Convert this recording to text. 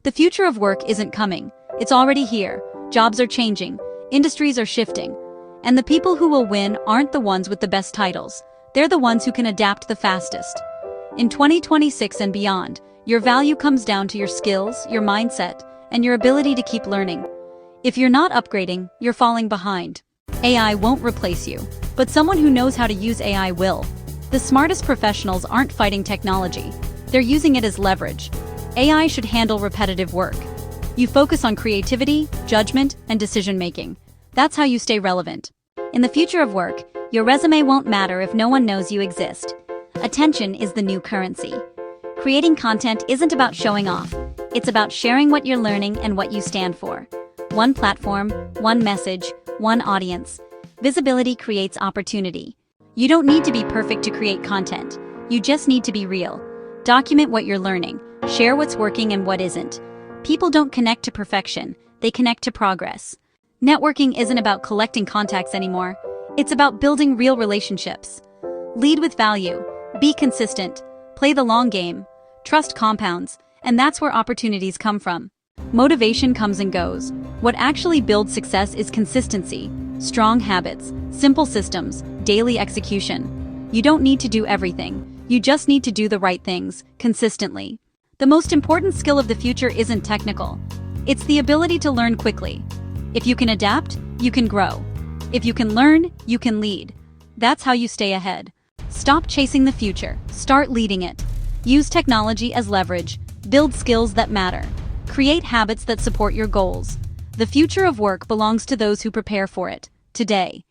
The future of work isn't coming. It's already here. Jobs are changing. Industries are shifting. And the people who will win aren't the ones with the best titles. They're the ones who can adapt the fastest. In 2026 and beyond, your value comes down to your skills, your mindset, and your ability to keep learning. If you're not upgrading, you're falling behind. AI won't replace you, but someone who knows how to use AI will. The smartest professionals aren't fighting technology. They're using it as leverage. AI should handle repetitive work. You focus on creativity, judgment, and decision-making. That's how you stay relevant. In the future of work, your resume won't matter if no one knows you exist. Attention is the new currency. Creating content isn't about showing off. It's about sharing what you're learning and what you stand for. One platform, one message, one audience. Visibility creates opportunity. You don't need to be perfect to create content. You just need to be real. Document what you're learning. Share what's working and what isn't. People don't connect to perfection. They connect to progress. Networking isn't about collecting contacts anymore. It's about building real relationships. Lead with value. Be consistent. Play the long game. Trust compounds. And that's where opportunities come from. Motivation comes and goes. What actually builds success is consistency, strong habits, simple systems, daily execution. You don't need to do everything. You just need to do the right things, consistently. The most important skill of the future isn't technical. It's the ability to learn quickly. If you can adapt, you can grow. If you can learn, you can lead. That's how you stay ahead. Stop chasing the future. Start leading it. Use technology as leverage. Build skills that matter. Create habits that support your goals. The future of work belongs to those who prepare for it, today.